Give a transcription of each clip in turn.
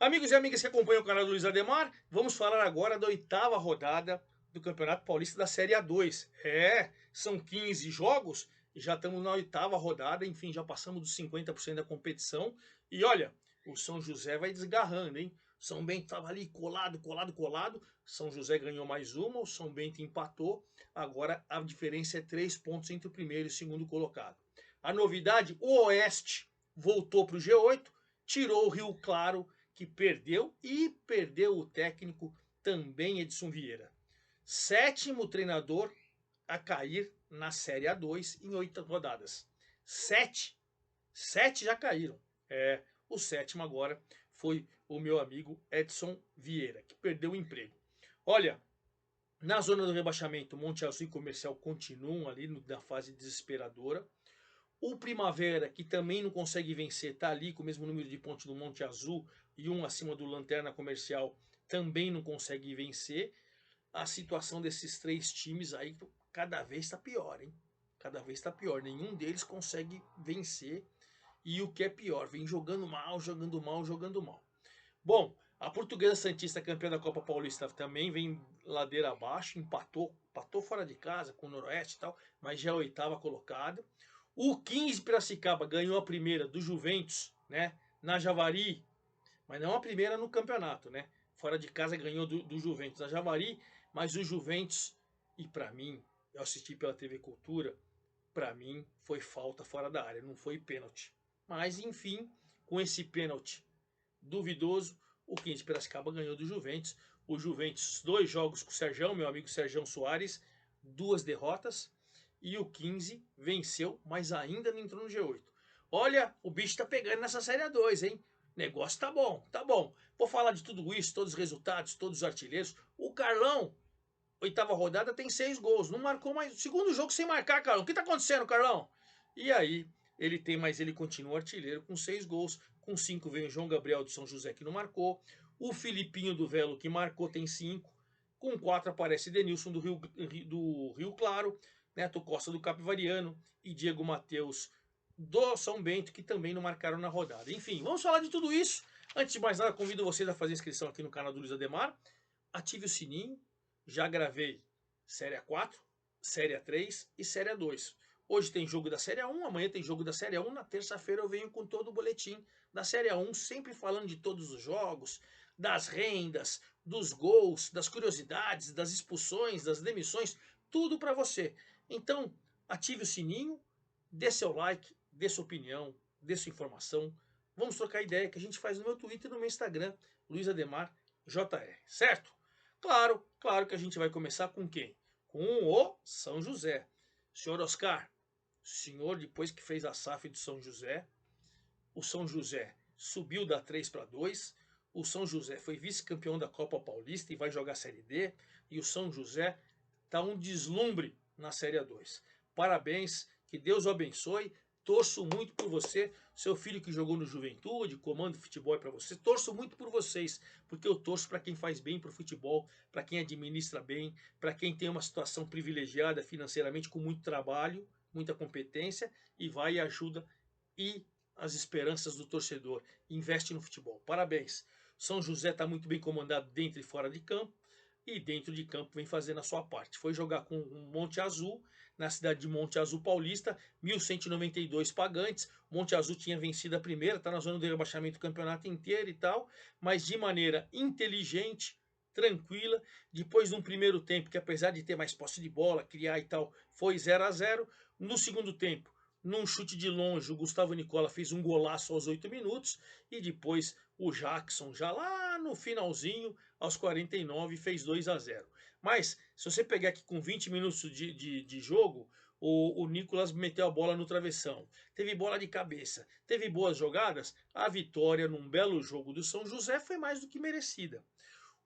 Amigos e amigas que acompanham o canal do Luiz Ademar, vamos falar agora da oitava rodada do Campeonato Paulista da Série A2. São 15 jogos e já estamos na oitava rodada, enfim, já passamos dos 50% da competição. E olha, o São José vai desgarrando, hein? São Bento estava ali colado, colado, colado. São José ganhou mais uma, o São Bento empatou. Agora a diferença é 3 pontos entre o primeiro e o segundo colocado. A novidade, o Oeste voltou para o G8, tirou o Rio Claro, que perdeu e perdeu o técnico também Edson Vieira. Sétimo treinador a cair na Série A2 em 8 rodadas. Sete já caíram. O sétimo agora foi o meu amigo Edson Vieira, que perdeu o emprego. Olha, na zona do rebaixamento, Monte Azul e Comercial continuam ali na fase desesperadora. O Primavera, que também não consegue vencer, está ali com o mesmo número de pontos do Monte Azul e um acima do Lanterna Comercial, também não consegue vencer. A situação desses três times aí cada vez está pior, hein? Cada vez está pior. Nenhum deles consegue vencer. E o que é pior, vem jogando mal, jogando mal, jogando mal. Bom, a Portuguesa Santista, campeã da Copa Paulista, também vem ladeira abaixo, empatou fora de casa com o Noroeste e tal, mas já é a oitava colocada. O 15 Piracicaba ganhou a primeira do Juventus, né, na Javari, mas não a primeira no campeonato, né? Fora de casa ganhou do Juventus na Javari, mas o Juventus, e para mim, eu assisti pela TV Cultura, para mim foi falta fora da área, não foi pênalti. Mas enfim, com esse pênalti duvidoso, o 15 Piracicaba ganhou do Juventus. O Juventus, 2 jogos com o Serjão, meu amigo Serjão Soares, 2 derrotas. E o 15 venceu, mas ainda não entrou no G8. Olha, o bicho tá pegando nessa Série A2, hein? Negócio tá bom, tá bom. Vou falar de tudo isso, todos os resultados, todos os artilheiros. O Carlão, oitava rodada, tem 6 gols. Não marcou mais. Segundo jogo sem marcar, Carlão. O que tá acontecendo, Carlão? E aí, ele continua artilheiro com 6 gols. Com 5 vem o João Gabriel do São José, que não marcou. O Filipinho do Velo, que marcou, tem 5. Com 4 aparece Denilson do Rio Claro, Neto Costa do Capivariano e Diego Matheus do São Bento, que também não marcaram na rodada. Enfim, vamos falar de tudo isso. Antes de mais nada, convido vocês a fazer inscrição aqui no canal do Luiz Ademar. Ative o sininho. Já gravei Série A4, Série A3 e Série A2. Hoje tem jogo da Série A1, amanhã tem jogo da Série A1, na terça-feira eu venho com todo o boletim da Série A1, sempre falando de todos os jogos, das rendas, dos gols, das curiosidades, das expulsões, das demissões, tudo para você. Então, ative o sininho, dê seu like, dê sua opinião, dê sua informação. Vamos trocar ideia que a gente faz no meu Twitter e no meu Instagram, Luiz Ademar JR, certo? Claro que a gente vai começar com quem? Com o São José. Senhor Oscar, senhor depois que fez a SAF do São José, o São José subiu da 3 para 2, o São José foi vice-campeão da Copa Paulista e vai jogar a Série D, e o São José está um deslumbre na Série A2. Parabéns, que Deus o abençoe. Torço muito por você, seu filho que jogou no Juventude, comando futebol para você. Torço muito por vocês, porque eu torço para quem faz bem para o futebol, para quem administra bem, para quem tem uma situação privilegiada financeiramente, com muito trabalho, muita competência, e vai e ajuda e as esperanças do torcedor. Investe no futebol. Parabéns. São José está muito bem comandado dentro e fora de campo. E dentro de campo vem fazendo a sua parte. Foi jogar com o Monte Azul, na cidade de Monte Azul Paulista, 1.192 pagantes. Monte Azul tinha vencido a primeira, está na zona do rebaixamento do campeonato inteiro e tal, mas de maneira inteligente, tranquila. Depois de um primeiro tempo, que apesar de ter mais posse de bola, criar e tal, foi 0-0. No segundo tempo, num chute de longe, o Gustavo Nicola fez um golaço aos 8 minutos. E depois o Jackson, já lá no finalzinho, aos 49, fez 2-0. Mas, se você pegar aqui com 20 minutos de jogo, o Nicolas meteu a bola no travessão. Teve bola de cabeça, teve boas jogadas. A vitória num belo jogo do São José foi mais do que merecida.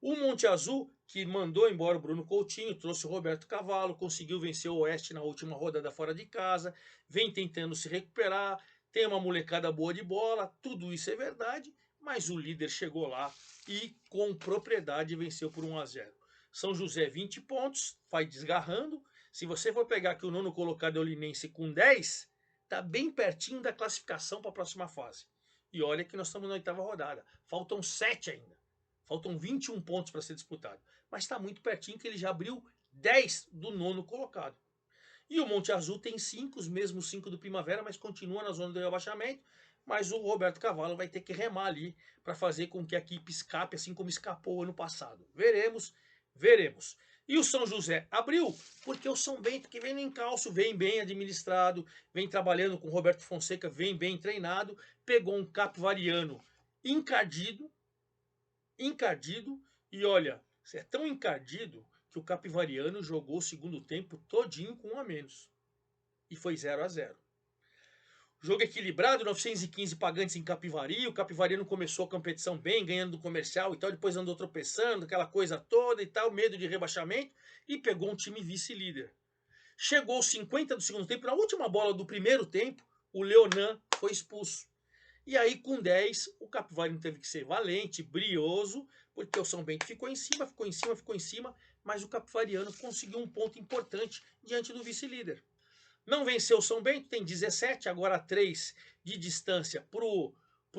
O Monte Azul, que mandou embora o Bruno Coutinho, trouxe o Roberto Cavalo, conseguiu vencer o Oeste na última rodada fora de casa, vem tentando se recuperar, tem uma molecada boa de bola, tudo isso é verdade, mas o líder chegou lá e com propriedade venceu por 1-0. São José 20 pontos, vai desgarrando. Se você for pegar aqui o nono colocado é o Linense com 10, tá bem pertinho da classificação para a próxima fase. E olha que nós estamos na 8ª rodada. Faltam 7 ainda. Faltam 21 pontos para ser disputado. Mas está muito pertinho que ele já abriu 10 do 9º colocado. E o Monte Azul tem 5, os mesmos 5 do Primavera, mas continua na zona do rebaixamento. Mas o Roberto Cavalo vai ter que remar ali para fazer com que a equipe escape, assim como escapou ano passado. Veremos, veremos. E o São José abriu, porque o São Bento, que vem no encalço, vem bem administrado, vem trabalhando com o Roberto Fonseca, vem bem treinado, pegou um Capivariano encardido, e olha, é tão encardido que o Capivariano jogou o segundo tempo todinho com 1 a menos. E foi 0-0. Jogo equilibrado, 915 pagantes em Capivari. O Capivariano começou a competição bem, ganhando do Comercial e tal, depois andou tropeçando, aquela coisa toda e tal, medo de rebaixamento, e pegou um time vice-líder. Chegou aos 50 do segundo tempo, na última bola do primeiro tempo, o Leonan foi expulso. E aí, com 10, o Capivariano teve que ser valente, brioso, porque o São Bento ficou em cima, mas o Capivariano conseguiu um ponto importante diante do vice-líder. Não venceu o São Bento, tem 17, agora 3 de distância para o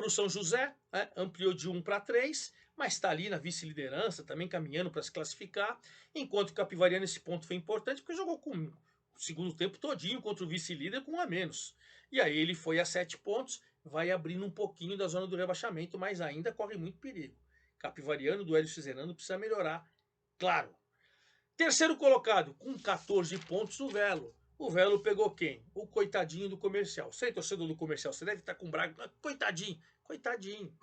São José, né? Ampliou de 1 para 3, mas está ali na vice-liderança, também caminhando para se classificar, enquanto o Capivariano esse ponto foi importante, porque jogou com o segundo tempo todinho contra o vice-líder com 1 a menos. E aí ele foi a 7 pontos, vai abrindo um pouquinho da zona do rebaixamento, mas ainda corre muito perigo. Capivariano do Hélio Cizerano precisa melhorar, claro. Terceiro colocado, com 14 pontos, o Velo. O Velo pegou quem? O coitadinho do Comercial. Você é torcedor do Comercial, você deve estar com braga. Coitadinho, coitadinho.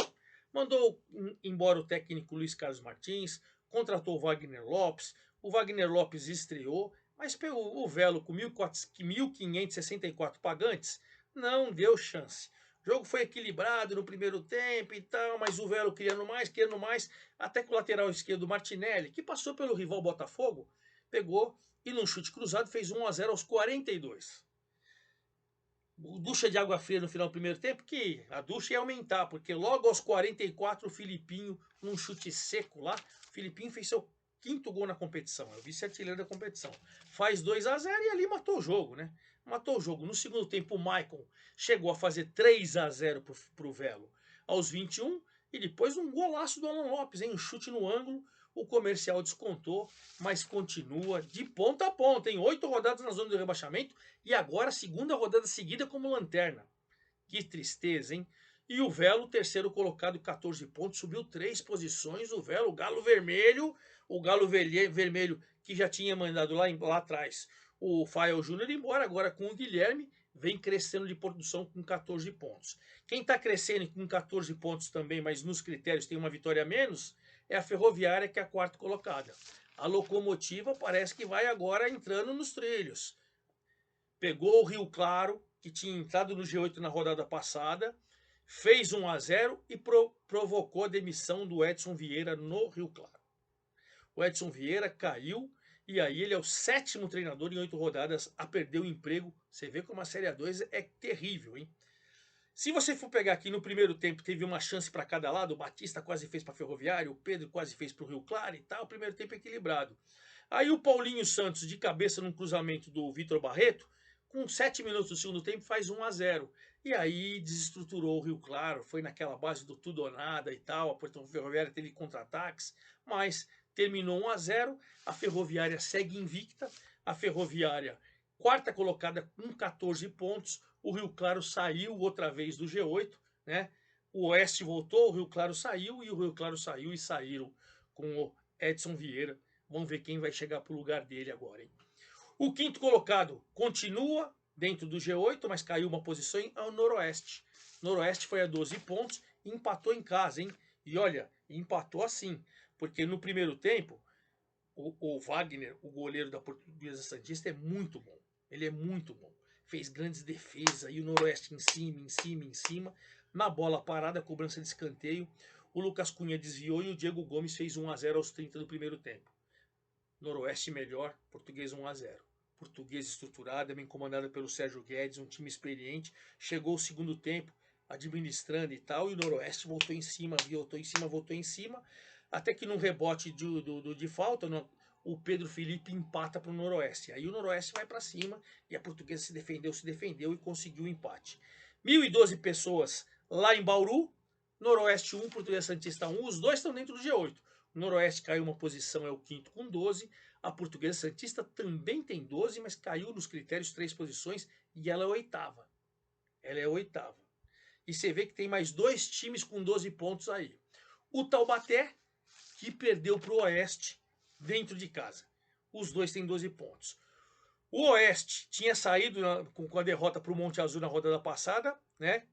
Mandou embora o técnico Luiz Carlos Martins, contratou o Wagner Lopes. O Wagner Lopes estreou, mas pegou o Velo com 1.564 pagantes, não deu chance. O jogo foi equilibrado no primeiro tempo e tal, mas o Velo querendo mais, até que o lateral esquerdo Martinelli, que passou pelo rival Botafogo, pegou e num chute cruzado fez 1 a 0 aos 42. Ducha de água fria no final do primeiro tempo, que a ducha ia aumentar, porque logo aos 44 o Filipinho, num chute seco lá, o Filipinho fez seu 5º gol na competição, é o vice-artilheiro da competição. Faz 2 a 0 e ali matou o jogo, né? Matou o jogo. No segundo tempo o Maicon chegou a fazer 3 a 0 pro Velo aos 21 e depois um golaço do Alan Lopes, hein? Um chute no ângulo. O Comercial descontou, mas continua de ponta a ponta, em 8 rodadas na zona do rebaixamento e agora segunda rodada seguida como lanterna. Que tristeza, hein? E o Velo, terceiro colocado, 14 pontos, subiu 3 posições. O Velo, o Galo Vermelho, que já tinha mandado lá atrás o Fael Júnior embora, agora com o Guilherme, vem crescendo de produção com 14 pontos. Quem está crescendo com 14 pontos também, mas nos critérios tem uma vitória a menos, é a Ferroviária, que é a 4ª colocada. A Locomotiva parece que vai agora entrando nos trilhos. Pegou o Rio Claro, que tinha entrado no G8 na rodada passada, fez 1 a 0 e provocou a demissão do Edson Vieira no Rio Claro. O Edson Vieira caiu e aí ele é o 7º treinador em 8 rodadas a perder o emprego. Você vê como a Série A2 é terrível, hein? Se você for pegar aqui no primeiro tempo, teve uma chance para cada lado, o Batista quase fez para a Ferroviária, o Pedro quase fez para o Rio Claro e tal, o primeiro tempo equilibrado. Aí o Paulinho Santos, de cabeça num cruzamento do Vitor Barreto, com 7 minutos do segundo tempo, faz 1 a 0. E aí desestruturou o Rio Claro, foi naquela base do tudo ou nada e tal, a Portão Ferroviária teve contra-ataques, mas terminou 1 a 0, a Ferroviária segue invicta, a Ferroviária 4ª colocada com 14 pontos, o Rio Claro saiu outra vez do G8, né? O Oeste voltou, o Rio Claro saiu, e o Rio Claro saiu e saíram com o Edson Vieira. Vamos ver quem vai chegar para o lugar dele agora, hein? O 5º colocado continua dentro do G8, mas caiu uma posição ao Noroeste. Noroeste foi a 12 pontos e empatou em casa, hein? E olha, empatou assim, porque no primeiro tempo, o Wagner, o goleiro da Portuguesa Santista, é muito bom. Ele é muito bom. Fez grandes defesas e o Noroeste em cima. Na bola parada, cobrança de escanteio, o Lucas Cunha desviou e o Diego Gomes fez 1 a 0 aos 30 do primeiro tempo. Noroeste melhor, Portuguesa 1 a 0. Portuguesa estruturada, bem comandada pelo Sérgio Guedes, um time experiente. Chegou o segundo tempo, administrando e tal, e o Noroeste voltou em cima, até que num rebote de falta, o Pedro Felipe empata para o Noroeste. Aí o Noroeste vai para cima e a Portuguesa se defendeu e conseguiu o empate. 1.012 pessoas lá em Bauru, Noroeste 1, Portuguesa Santista 1, os dois estão dentro do G8. O Noroeste caiu uma posição, é o quinto com 12. A Portuguesa Santista também tem 12, mas caiu nos critérios 3 posições e ela é a oitava. Ela é a oitava. E você vê que tem mais 2 times com 12 pontos aí. O Taubaté, que perdeu para o Oeste dentro de casa. Os dois têm 12 pontos. O Oeste tinha saído com a derrota para o Monte Azul na rodada passada, né?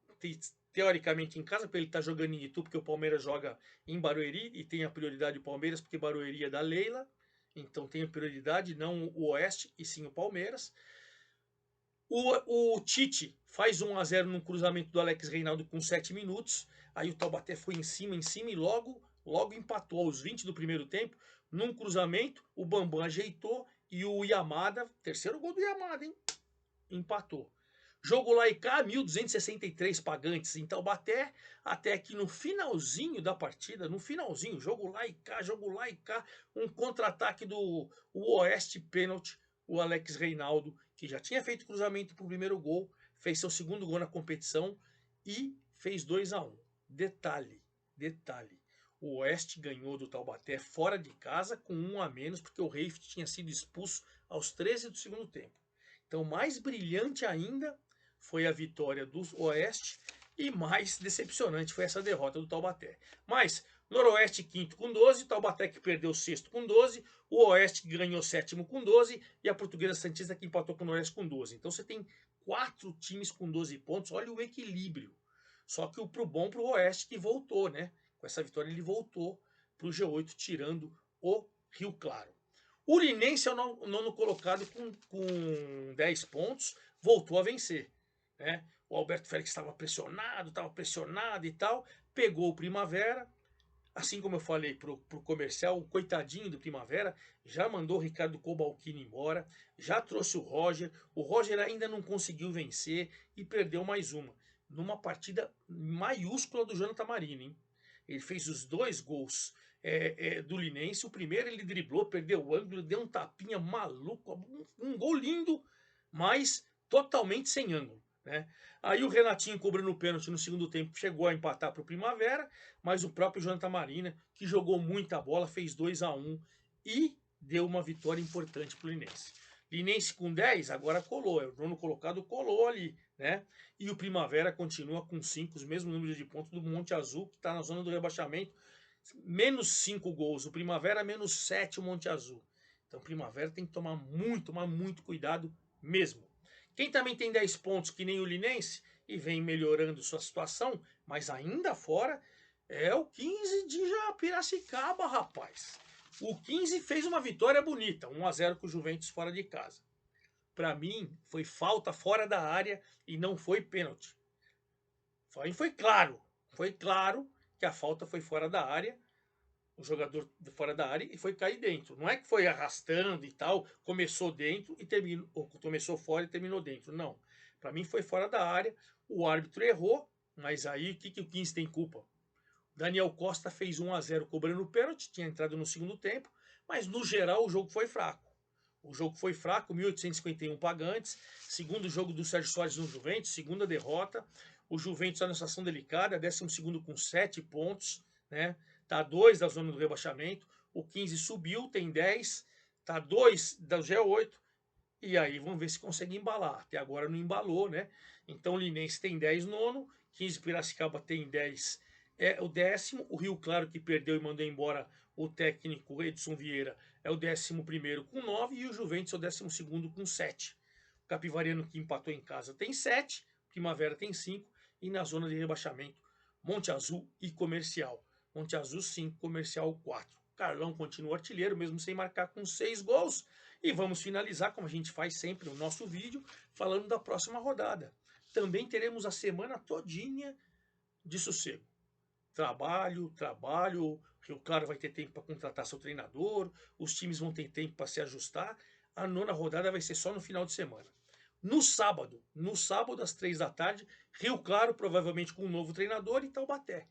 Teoricamente em casa, porque ele está jogando em Itu, porque o Palmeiras joga em Barueri e tem a prioridade o Palmeiras, porque Barueri é da Leila. Então tem a prioridade, não o Oeste, e sim o Palmeiras. O Tite faz 1-0 no cruzamento do Alex Reinaldo com 7 minutos. Aí o Taubaté foi em cima e logo empatou aos 20 do primeiro tempo. Num cruzamento, o Bambam ajeitou e o Yamada, terceiro gol do Yamada, hein? Empatou. Jogo lá e cá, 1.263 pagantes em Taubaté, até que no finalzinho da partida, jogo lá e cá, um contra-ataque do Oeste pênalti, o Alex Reinaldo, que já tinha feito cruzamento para o primeiro gol, fez seu segundo gol na competição e fez 2-1. Detalhe, o Oeste ganhou do Taubaté fora de casa com 1 a menos, porque o Reift tinha sido expulso aos 13 do segundo tempo. Então, mais brilhante ainda foi a vitória do Oeste e mais decepcionante foi essa derrota do Taubaté. Mas Noroeste quinto com 12, Taubaté que perdeu sexto com 12, o Oeste que ganhou sétimo com 12 e a Portuguesa Santista que empatou com o Noroeste com 12. Então você tem 4 times com 12 pontos, olha o equilíbrio. Só que pro Oeste que voltou, né? Com essa vitória ele voltou para o G8, tirando o Rio Claro. O Urinense é o nono colocado com 10 pontos, voltou a vencer. Né? O Alberto Félix estava pressionado e tal, pegou o Primavera, assim como eu falei pro comercial, o coitadinho do Primavera já mandou o Ricardo Cobalcini embora, já trouxe o Roger ainda não conseguiu vencer e perdeu mais uma, numa partida maiúscula do Jonathan Marini, hein? Ele fez os 2 gols do Linense. O primeiro ele driblou, perdeu o ângulo, deu um tapinha maluco, um gol lindo, mas totalmente sem ângulo. Né? Aí o Renatinho cobrando o pênalti no segundo tempo chegou a empatar para o Primavera, mas o próprio Jonathan Marina, que jogou muita bola, fez 2-1 e deu uma vitória importante para o Linense. Linense com 10, agora colou, é o nono colocado, colou ali, né? E o Primavera continua com 5, os mesmos números de pontos do Monte Azul, que está na zona do rebaixamento, menos 5 gols, o Primavera menos 7 o Monte Azul. Então o Primavera tem que tomar muito cuidado mesmo. Quem também tem 10 pontos, que nem o Linense, e vem melhorando sua situação, mas ainda fora, é o 15 de Piracicaba, rapaz. O 15 fez uma vitória bonita, 1-0 com o Juventus fora de casa. Para mim, foi falta fora da área e não foi pênalti. Foi claro que a falta foi fora da área, o jogador fora da área e foi cair dentro. Não é que foi arrastando e tal, começou dentro e terminou, ou começou fora e terminou dentro. Não. Para mim foi fora da área, o árbitro errou, mas aí o que o 15 tem culpa? Daniel Costa fez 1-0 cobrando o pênalti, tinha entrado no segundo tempo, mas no geral o jogo foi fraco. O jogo foi fraco, 1.851 pagantes, segundo jogo do Sérgio Soares no Juventus, segunda derrota. O Juventus está numa situação delicada, 12º com 7 pontos, né? Tá 2 da zona do rebaixamento. O 15 subiu, tem 10, tá 2 da G8. E aí vamos ver se consegue embalar. Até agora não embalou, né? Então o Linense tem 10 nono, 15 Piracicaba tem 10, é o 10º. O Rio Claro, que perdeu e mandou embora o técnico Edson Vieira, é o 11º com 9 e o Juventus é o 12º com 7. O Capivariano, que empatou em casa, tem 7, Primavera tem 5 e na zona de rebaixamento Monte Azul e Comercial. Monte Azul 5, Comercial 4. Carlão continua artilheiro, mesmo sem marcar, com 6 gols. E vamos finalizar, como a gente faz sempre no nosso vídeo, falando da próxima rodada. Também teremos a semana todinha de sossego. Trabalho, Rio Claro vai ter tempo para contratar seu treinador, os times vão ter tempo para se ajustar. A nona rodada vai ser só no final de semana. No sábado às 3 da tarde, Rio Claro, provavelmente com um novo treinador, e Taubaté.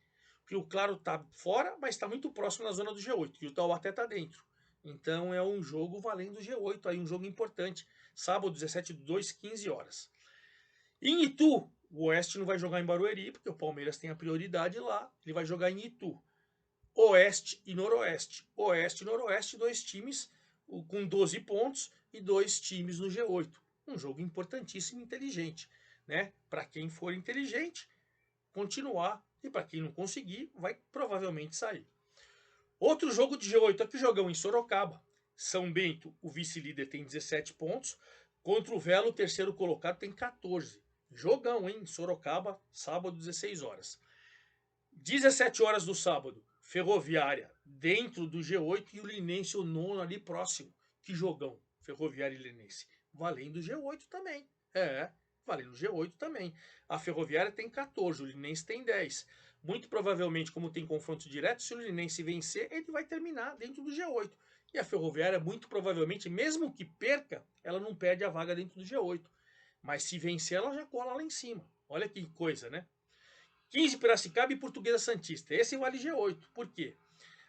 Rio Claro está fora, mas está muito próximo na zona do G8, e o Taubaté está dentro. Então é um jogo valendo G8, aí um jogo importante. Sábado, 17/2, 15 horas. Em Itu, O Oeste não vai jogar em Barueri, porque o Palmeiras tem a prioridade lá. Ele vai jogar em Itu. Oeste e Noroeste. Oeste e Noroeste, dois times com 12 pontos e dois times no G8. Um jogo importantíssimo e inteligente, né? Para quem for inteligente, continuar, e para quem não conseguir, vai provavelmente sair. Outro jogo de G8 aqui, jogão em Sorocaba. São Bento, o vice-líder, tem 17 pontos, contra o Velo, o terceiro colocado, tem 14. Jogão, hein? Sorocaba, sábado, 16 horas. 17 horas do sábado, Ferroviária dentro do G8 e o Linense o nono ali próximo. Que jogão, Ferroviária e Linense. Valendo o G8 também. Valendo o G8 também. A Ferroviária tem 14, o Linense tem 10. Muito provavelmente, como tem confronto direto, se o Linense vencer, ele vai terminar dentro do G8. E a Ferroviária, muito provavelmente, mesmo que perca, ela não perde a vaga dentro do G8. Mas se vencer, ela já cola lá em cima. Olha que coisa, né? 15 Piracicaba e Portuguesa Santista. Esse vale G8. Por quê?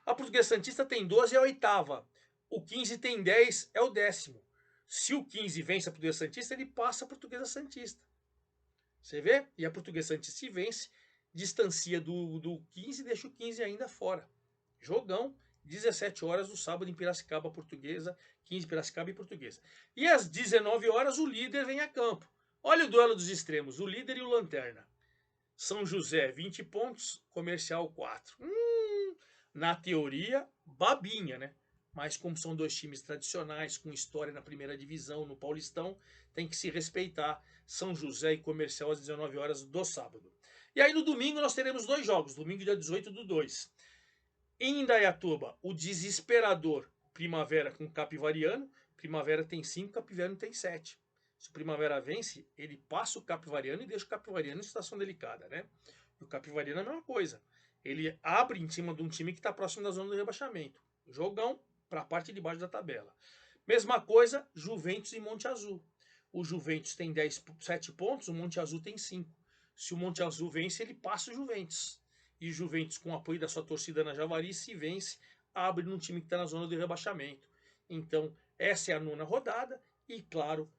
A Portuguesa Santista tem 12, é a oitava. O 15 tem 10, é o décimo. Se o 15 vence a Portuguesa Santista, ele passa a Portuguesa Santista. Você vê? E a Portuguesa Santista se vence, distancia do 15 e deixa o 15 ainda fora. Jogão, 17 horas do sábado em Piracicaba, Portuguesa, 15 Piracicaba e Portuguesa. E às 19 horas o líder vem a campo. Olha o duelo dos extremos, o líder e o lanterna. São José, 20 pontos, Comercial 4. Na teoria, babinha, né? Mas como são dois times tradicionais, com história na primeira divisão, no Paulistão, tem que se respeitar. São José e Comercial às 19 horas do sábado. E aí no domingo nós teremos dois jogos, domingo dia 18 do 2. Em Indaiatuba, o desesperador Primavera com Capivariano. Primavera tem 5, Capivariano tem 7. Se o Primavera vence, ele passa o Capivariano e deixa o Capivariano em situação delicada, né? E o Capivariano é a mesma coisa. Ele abre em cima de um time que está próximo da zona do rebaixamento. Jogão para a parte de baixo da tabela. Mesma coisa, Juventus e Monte Azul. O Juventus tem 7 pontos, o Monte Azul tem 5. Se o Monte Azul vence, ele passa o Juventus. E o Juventus, com o apoio da sua torcida na Javari, se vence, abre num time que está na zona do rebaixamento. Então, essa é a nona rodada e, claro,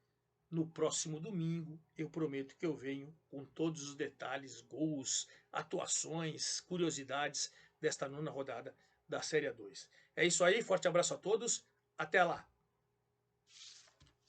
no próximo domingo, eu prometo que eu venho com todos os detalhes, gols, atuações, curiosidades desta nona rodada da Série A2. É isso aí, forte abraço a todos, até lá!